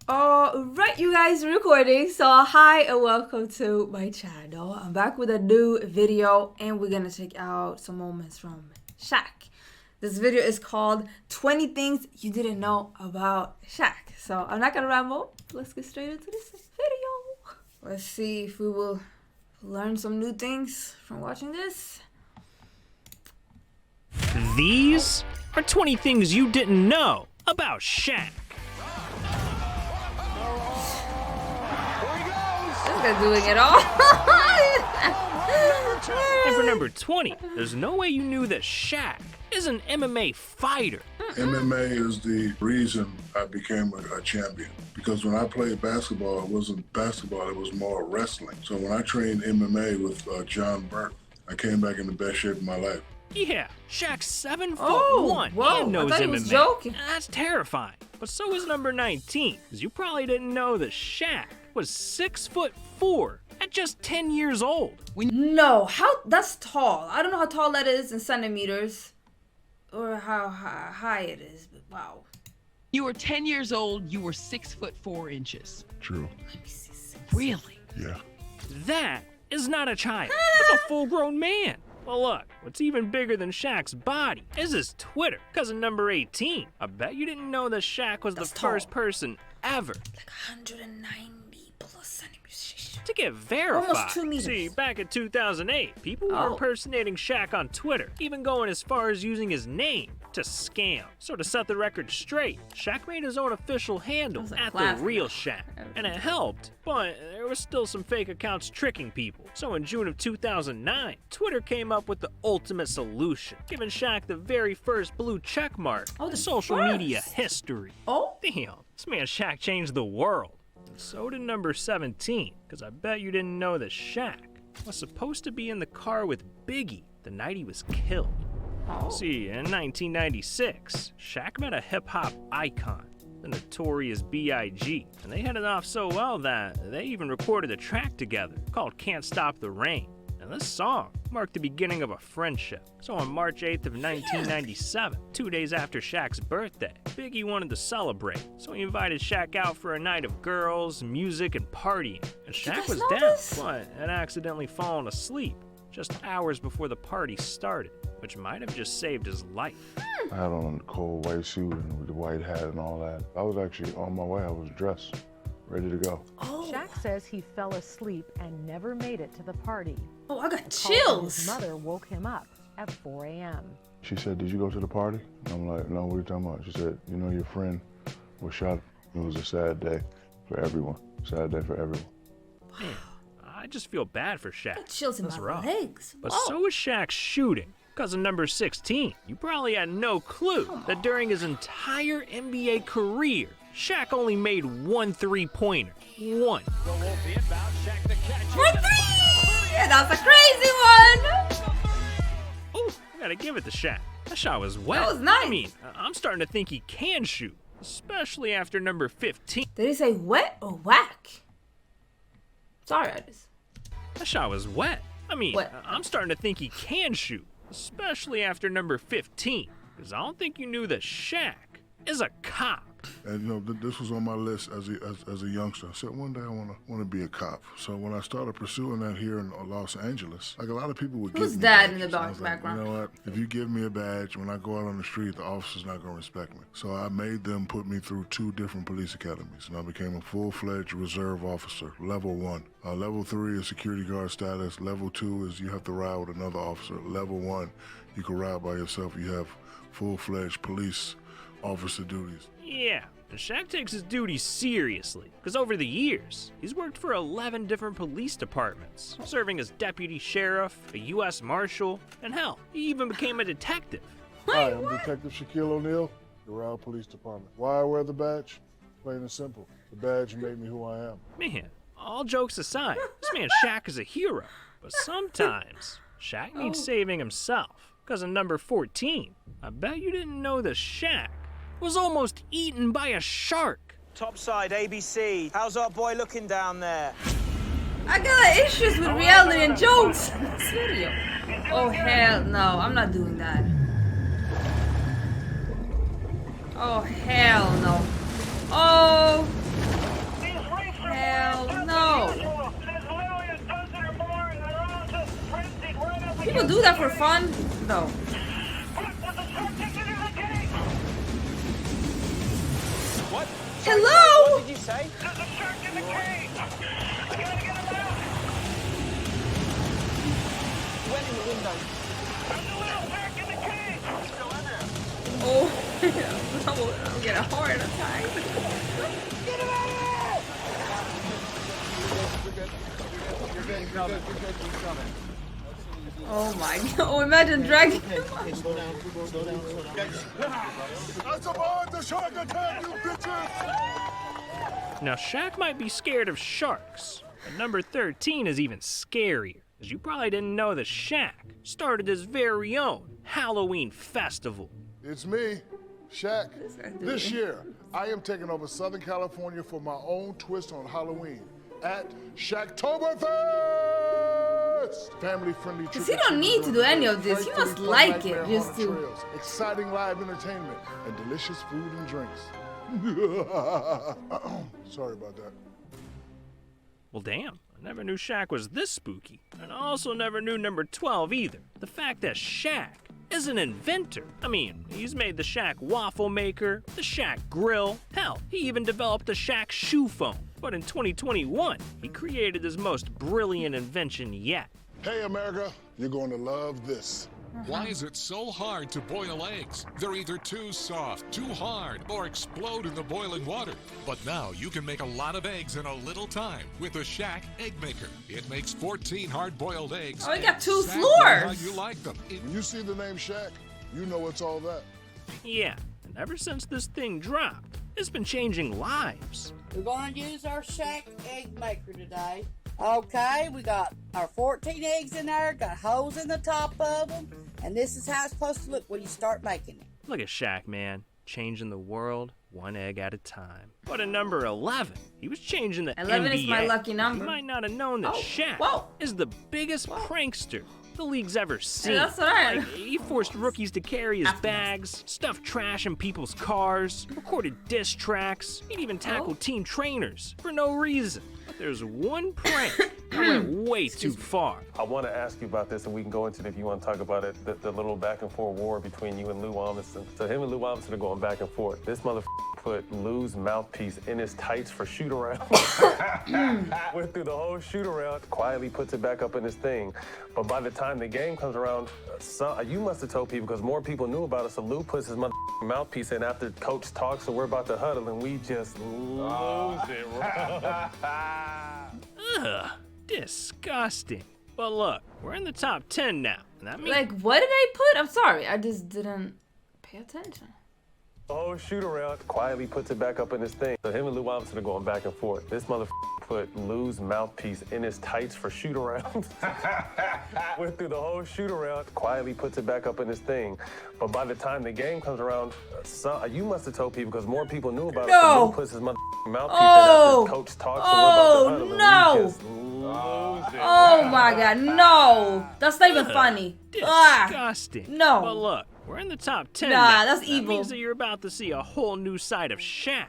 Alright, you guys, recording. So hi and welcome to my channel. I'm back with a new video and we're gonna check out some moments from Shaq. This video is called 20 Things You Didn't Know About Shaq. So I'm not gonna ramble. Let's get straight into this video. Let's see if we will learn some new things from watching this. These are 20 things you didn't know about Shaq. This guy's doing it all. And for number 20, there's no way you knew that Shaq is an MMA fighter. MMA is the reason I became a champion. Because when I played basketball, it wasn't basketball, it was more wrestling. So when I trained MMA with John Burke, I came back in the best shape of my life. Yeah, Shaq's 7'1" whoa, and knows I thought MMA. he was joking. That's terrifying. But so is number 19, because you probably didn't know that Shaq was 6'4" at just 10 years old. No, that's tall. I don't know how tall that is in centimeters or how high it is, but wow. You were 10 years old, you were 6'4" inches. True. Let me see. Really? Yeah. That is not a child. That's a full-grown man. Well, look, what's even bigger than Shaq's body is his Twitter. Cousin number 18. I bet you didn't know that Shaq was That's the first tall. person ever Like 190 plus centimeters. to get verified. Almost 2 meters. See, back in 2008, people were Oh. impersonating Shaq on Twitter, even going as far as using his name to scam. So to set the record straight, Shaq made his own official handle That was a at classic. the real Shaq, and it helped, but there was still some fake accounts tricking people. So in June of 2009, Twitter came up with the ultimate solution, giving Shaq the very first blue check mark Oh, in the social first. media history. Oh, Damn, this man Shaq changed the world. And so did number 17, because I bet you didn't know that Shaq was supposed to be in the car with Biggie the night he was killed. oh. See, in 1996, Shaq met a hip-hop icon, the notorious B.I.G., and they hit it off so well that they even recorded a track together called Can't Stop the Rain. And this song marked the beginning of a friendship. So on March 8th of 1997, 2 days after Shaq's birthday, Biggie wanted to celebrate. So he invited Shaq out for a night of girls, music, and partying. And Shaq guys was know down, this? but had accidentally fallen asleep just hours before the party started, which might have just saved his life. I had on a cold white suit and with the white hat and all that. I was actually on my way. I was dressed, ready to go. Oh, Shaq says he fell asleep and never made it to the party. oh, I got Called when chills. His mother woke him up at 4 a.m. She said, "Did you go to the party?" And I'm like, "No, what are you talking about?" She said, "You know your friend was shot." It was a sad day for everyone. Sad day for everyone. Man, I just feel bad for Shaq. Got chills in That's my rough. legs. But Whoa. so is Shaq's shooting. Cousin number 16, you probably had no clue that during his entire NBA career, Shaq only made one three-pointer. One. For 3! Yeah, that was a crazy one. Oh, I gotta give it to Shaq. That shot was wet. That was nice. I mean, I'm starting to think he can shoot, especially after number 15. Did he say wet or whack? Sorry, I just. That shot was wet. I mean, Wet. I'm starting to think he can shoot, especially after number 15, because I don't think you knew that Shaq is a cop. And you know, this was on my list as a youngster. I said one day I want to be a cop. So when I started pursuing that here in Los Angeles, like a lot of people would Who's give me that in badges. the I was like, background? you know what? If you give me a badge, when I go out on the street, the officer's not going to respect me. So I made them put me through 2 different police academies, and I became a full-fledged reserve officer, level 1. Level 3 is security guard status. Level 2 is you have to ride with another officer. Level 1, you can ride by yourself. You have full-fledged police officer duties. Yeah, and Shaq takes his duties seriously, because over the years, he's worked for 11 different police departments, serving as deputy sheriff, a U.S. Marshal, and hell, he even became a detective. Hi, I'm Detective Shaquille O'Neal, the Doral Police Department. Why I wear the badge? Plain and simple. The badge made me who I am. Man, all jokes aside, this man Shaq is a hero, but sometimes Shaq needs saving himself. Because in number 14, I bet you didn't know that Shaq was almost eaten by a shark. Topside ABC. How's our boy looking down there? I got issues with reality and jokes in this video. Oh, hell no. I'm not doing that. Oh, hell no. Oh. do that for fun? No. What? Hello? What did you say? There's a shark in the cage. I gotta get him out. He went in the window. There's a little shark in the cage. He's still in there. Oh, I'm getting a heart attack. Get him out of here! Oh my god. Oh, imagine dragging him. Slow down. That's about the shark attack, you bitches! Now, Shaq might be scared of sharks, but number 13 is even scarier, as you probably didn't know that Shaq started his very own Halloween festival. It's me, Shaq. This year, I am taking over Southern California for my own twist on Halloween at Shacktoberfest! Family-friendly Because he don't need to do any of this. He must like it just to. Trails, exciting live entertainment, and delicious food and drinks. Sorry about that. Well, damn, I never knew Shaq was this spooky. And I also never knew number 12 either. The fact that Shaq is an inventor. I mean, he's made the Shaq waffle maker, the Shaq grill. Hell, he even developed the Shaq shoe foam. But in 2021, he created his most brilliant invention yet. Hey, America, you're going to love this. Why is it so hard to boil eggs? They're either too soft, too hard, or explode in the boiling water. But now you can make a lot of eggs in a little time with the Shaq Egg Maker. It makes 14 hard-boiled eggs. Oh, he got 2 exactly floors. how you like them. When you see the name Shaq, you know it's all that. Yeah, and ever since this thing dropped, it's been changing lives. We're going to use our Shaq Egg Maker today. Okay, we got our 14 eggs in there, got holes in the top of them, and this is how it's supposed to look when you start making it. Look at Shaq, man, changing the world one egg at a time. But at number 11, he was changing the 11 NBA. is my lucky number. You might not have known that Oh, Shaq whoa. is the biggest prankster the league's ever seen. that's what I Like, he forced rookies to carry his bags, stuffed trash in people's cars, recorded diss tracks. He'd even tackled team trainers for no reason. But there's one prank that went way too far. I want to ask you about this, and we can go into it if you want to talk about it, the little back and forth war between you and Lou Amundsen. So him and Lou Amundsen are going back and forth. This motherfucker put Lou's mouthpiece in his tights for shoot around. Went through the whole shoot around, quietly puts it back up in his thing. But by the time the game comes around, you must have told people, because more people knew about it, so Lou puts his mouthpiece in after coach talks, so we're about to huddle, and we just lose it, Ugh, disgusting. But look, we're in the top 10 now, and that means Like, what did I put? I'm sorry. I just didn't pay attention. The whole shoot around, quietly puts it back up in his thing. So him and Lou Amundsen are going back and forth. This motherfucker put Lou's mouthpiece in his tights for shoot around. Went through the whole shoot around, quietly puts it back up in his thing. But by the time the game comes around, you must have told people, because more people knew about it. So Lou puts his mouthpiece in after coach talks, so we're about to huddle, and we just lose it. Oh my god, no. That's not even funny. disgusting. No. But look, we're in the top 10 Nah, now. that's That evil. means that you're about to see a whole new side of Shaq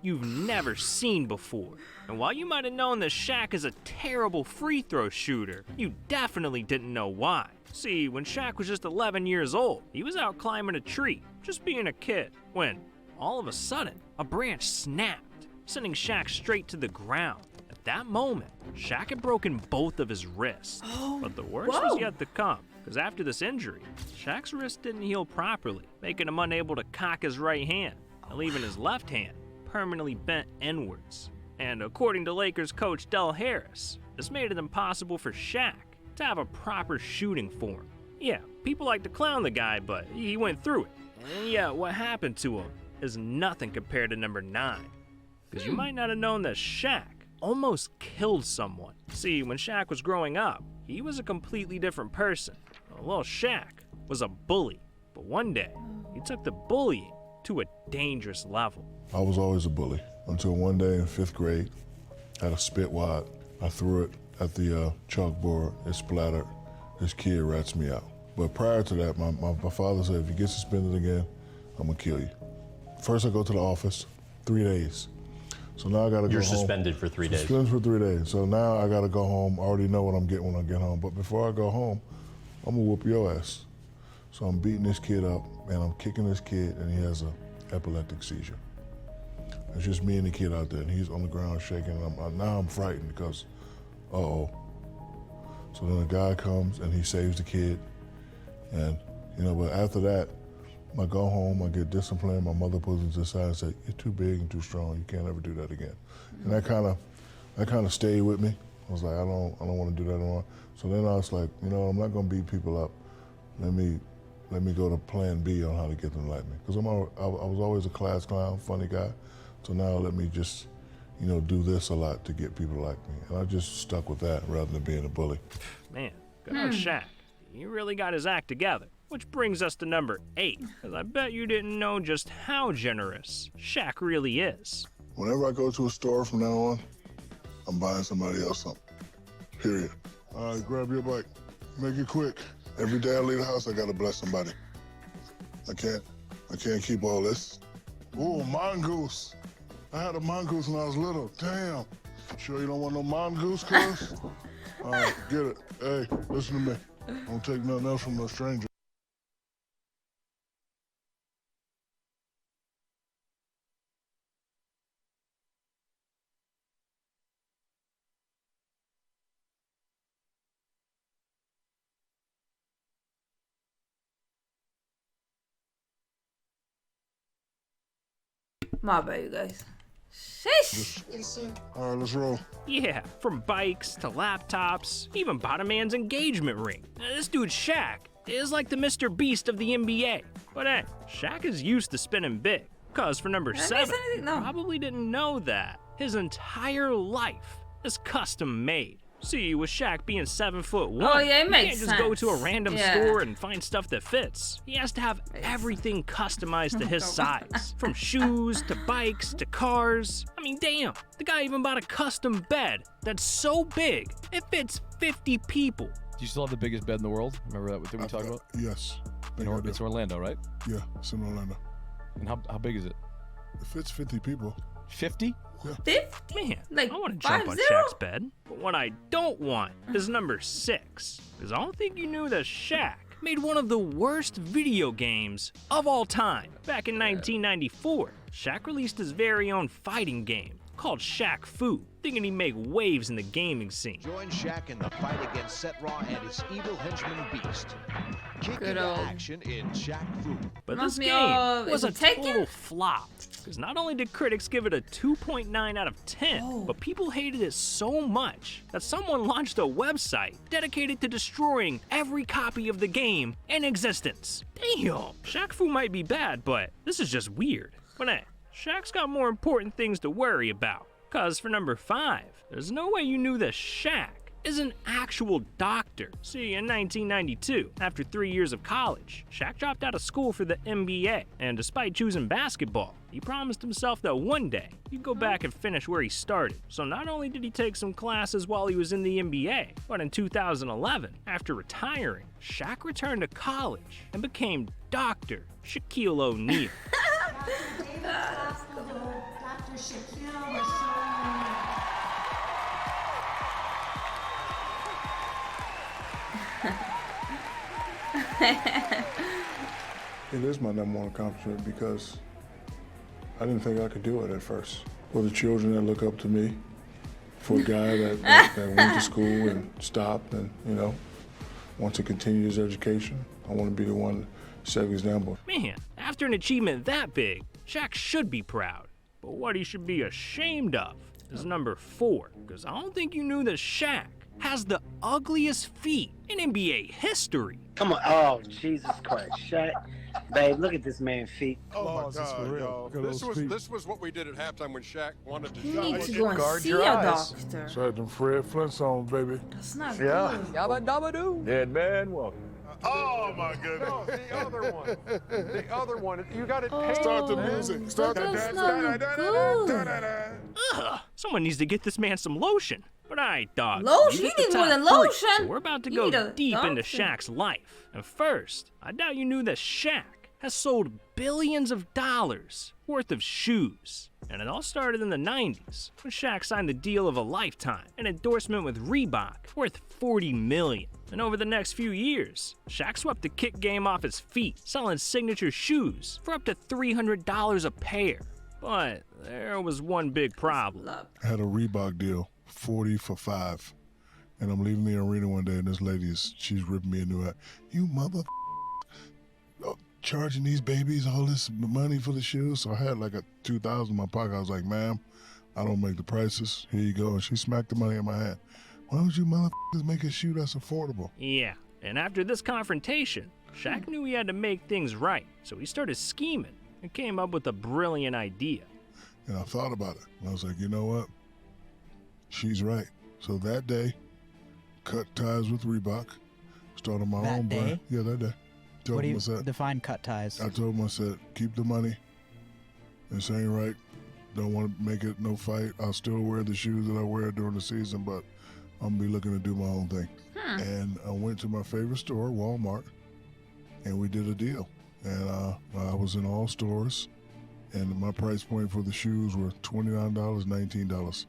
you've never seen before. And while you might have known that Shaq is a terrible free throw shooter, you definitely didn't know why. See, when Shaq was just 11 years old, he was out climbing a tree, just being a kid, when, all of a sudden, a branch snapped, sending Shaq straight to the ground. At that moment, Shaq had broken both of his wrists. But the worst was yet to come, because after this injury, Shaq's wrist didn't heal properly, making him unable to cock his right hand, and leaving his left hand permanently bent inwards. And according to Lakers coach Del Harris, this made it impossible for Shaq to have a proper shooting form. Yeah, people like to clown the guy, but he went through it. And yeah, what happened to him is nothing compared to number 9. Because you might not have known that Shaq almost killed someone. See, when Shaq was growing up, he was a completely different person. Little Shaq was a bully, but one day, he took the bullying to a dangerous level. I was always a bully until one day in 5th grade, I had a spit wad. I threw it at the chalkboard, it splattered. This kid rats me out. But prior to that, my father said, if you get suspended again, I'm gonna kill you. First I go to the office, 3 days. So now I gotta go home. You're suspended for 3 days. Suspended for 3 days. So now I gotta go home. I already know what I'm getting when I get home. But before I go home, I'm gonna whoop your ass. So I'm beating this kid up, and I'm kicking this kid, and he has an epileptic seizure. It's just me and the kid out there, and he's on the ground shaking. And now I'm frightened because, uh-oh. So then a guy comes, and he saves the kid. And, but after that, I go home, I get disciplined. My mother pulls me to the side and says, "You're too big and too strong. You can't ever do that again." And that kind of stayed with me. I was like, I don't want to do that anymore. So then I was like, I'm not gonna beat people up. Let me go to plan B on how to get them to like me. Because I was always a class clown, funny guy. So now let me just, do this a lot to get people to like me. And I just stuck with that rather than being a bully. Man, good on Shaq. He really got his act together. Which brings us to number 8, because I bet you didn't know just how generous Shaq really is. Whenever I go to a store from now on, I'm buying somebody else something, period. All right, grab your bike, make it quick. Every day I leave the house, I gotta bless somebody. I can't keep all this. Ooh, mongoose. I had a mongoose when I was little, damn. Sure you don't want no mongoose, cuz? All right, get it. Hey, listen to me. Don't take nothing else from no stranger. My bad, you guys. Sheesh. All right, let's roll. Yeah, from bikes to laptops, even bought a man's engagement ring. This dude Shaq is like the Mr. Beast of the NBA. But hey, Shaq is used to spinning big. Cause for number 7, probably didn't know that his entire life is custom made. See, with Shaq being 7'1", oh, yeah, it makes he can't just go to a random store and find stuff that fits. He has to have everything customized to his size. From shoes, to bikes, to cars. I mean, damn, the guy even bought a custom bed that's so big, it fits 50 people. Do you still have the biggest bed in the world? Remember that thing we talked about? Yes. It's Orlando, right? Yeah, it's in Orlando. And how big is it? It fits 50 people. 50? Yeah. 50? Man, like I want to jump on Shaq's bed. But what I don't want is number 6. Because I don't think you knew that Shaq made one of the worst video games of all time. Back in 1994, Shaq released his very own fighting game called Shaq Foo, thinking he'd make waves in the gaming scene. Join Shaq in the fight against Setraw and his evil henchman Beast. Kick into action in Shaq Foo. But this game was a total flop, because not only did critics give it a 2.9 out of 10, but people hated it so much that someone launched a website dedicated to destroying every copy of the game in existence. Damn, Shaq Fu might be bad, but this is just weird. But hey, Shaq's got more important things to worry about. Cause for number 5, there's no way you knew that Shaq is an actual doctor. See, in 1992, after 3 years of college, Shaq dropped out of school for the NBA, and despite choosing basketball, he promised himself that one day he'd go back and finish where he started. So not only did he take some classes while he was in the NBA, but in 2011, after retiring, Shaq returned to college and became Dr. Shaquille O'Neal. Dr. Shaquille was showing It is my number one accomplishment because I didn't think I could do it at first. For the children that look up to me, for a guy that went to school and stopped and, wants to continue his education, I want to be the one to set an example. Man, after an achievement that big, Shaq should be proud. But what he should be ashamed of is number 4, because I don't think you knew that Shaq has the ugliest feet in NBA history. Come on, oh, Jesus Christ, Shaq. Babe, look at this man's feet. Oh my God, y'all. This was what we did at halftime when Shaq wanted to You need to go and see a doctor. So I had them Fred Flintstones, baby. That's not Yeah. good. Yabba dabba doo. Dead man walking. Oh my goodness. No, the other one. The other one. You got it. Start the music. Start the dance. Ugh, someone needs to get this man some lotion. But alright, dog. Lotion? You need more than lotion. So we're about to go deep into Shaq's life. And first, I doubt you knew that Shaq has sold billions of dollars worth of shoes. And it all started in the 90s when Shaq signed the deal of a lifetime, an endorsement with Reebok worth $40 million. And over the next few years, Shaq swept the kick game off his feet, selling signature shoes for up to $300 a pair. But there was one big problem. I had a Reebok deal, 40 for 5. And I'm leaving the arena one day and this lady she's ripping me a new hat. You mother charging these babies all this money for the shoes. So I had like a $2,000 in my pocket. I was like, ma'am, I don't make the prices. Here you go. And she smacked the money in my hand. Why don't you motherfuckers make a shoe that's affordable? Yeah, and after this confrontation, Shaq knew he had to make things right. So he started scheming and came up with a brilliant idea. And I thought about it. And I was like, you know what? She's right. So that day, cut ties with Reebok, started my own brand. Yeah, that day. What do you define cut ties? I told him, I said, keep the money. This ain't right. Don't want to make it no fight. I'll still wear the shoes that I wear during the season, but I'm going to be looking to do my own thing. And I went to my favorite store, Walmart, and we did a deal. And I was in all stores, and my price point for the shoes were $29, $19.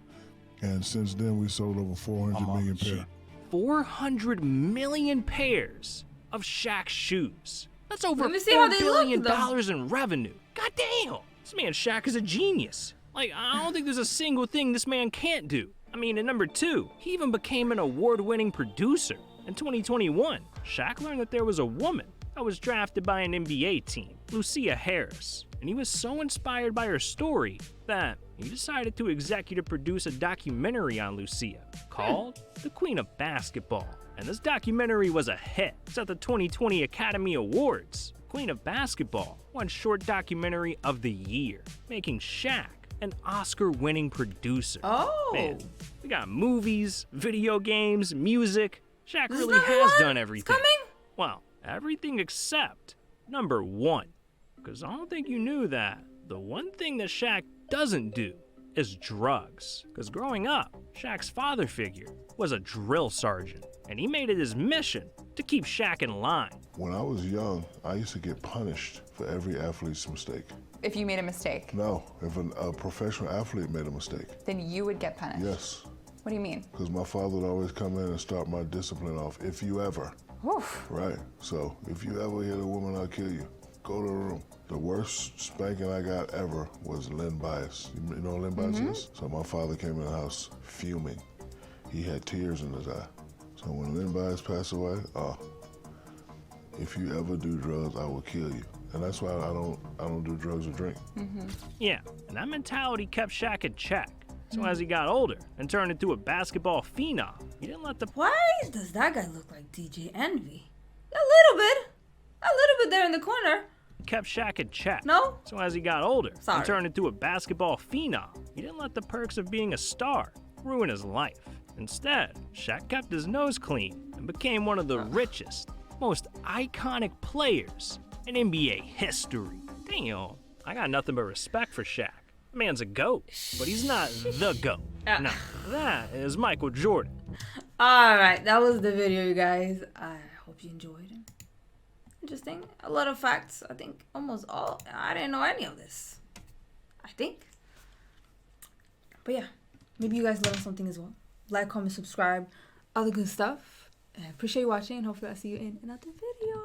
And since then, we sold over 400 million pairs. 400 million pairs of Shaq shoes. That's over $4 billion in revenue. God damn! This man Shaq is a genius. Like, I don't think there's a single thing this man can't do. I mean, at number 2, he even became an award-winning producer. In 2021, Shaq learned that there was a woman that was drafted by an NBA team, Lucia Harris. And he was so inspired by her story that he decided to executive produce a documentary on Lucia called The Queen of Basketball. And this documentary was a hit. It's at the 2020 Academy Awards. Queen of Basketball won Short Documentary of the Year, making Shaq an Oscar-winning producer. Oh! Man, we got movies, video games, music. Shaq really has done everything. It's coming? Well, everything except number 1. Because I don't think you knew that the one thing that Shaq doesn't do is drugs. Because growing up, Shaq's father figure was a drill sergeant, and he made it his mission to keep Shaq in line. When I was young, I used to get punished for every athlete's mistake. If you made a mistake? No, if a professional athlete made a mistake. Then you would get punished? Yes. What do you mean? Because my father would always come in and start my discipline off, if you ever. Oof. Right, so if you ever hit a woman, I'll kill you. Go to the room. The worst spanking I got ever was Lynn Bias. You know what Lynn Bias is? So my father came in the house fuming. He had tears in his eye. So when Lynn Bias passed away, if you ever do drugs, I will kill you. And that's why I don't do drugs or drink. Yeah, and that mentality kept Shaq in check. So as he got older and turned into a basketball phenom, he didn't let the... Why does that guy look like DJ Envy? A little bit there in the corner. Kept Shaq in check. No? So as he got older and turned into a basketball phenom, he didn't let the perks of being a star ruin his life. Instead, Shaq kept his nose clean and became one of the richest, most iconic players in NBA history. Damn, I got nothing but respect for Shaq. The man's a GOAT, but he's not the GOAT. No, that is Michael Jordan. Alright, that was the video, you guys. I hope you enjoyed it. Interesting. A lot of facts. I think almost all. I didn't know any of this. I think. But yeah, maybe you guys learned something as well. Like, comment, subscribe, all the good stuff. I appreciate you watching, and hopefully I'll see you in another video.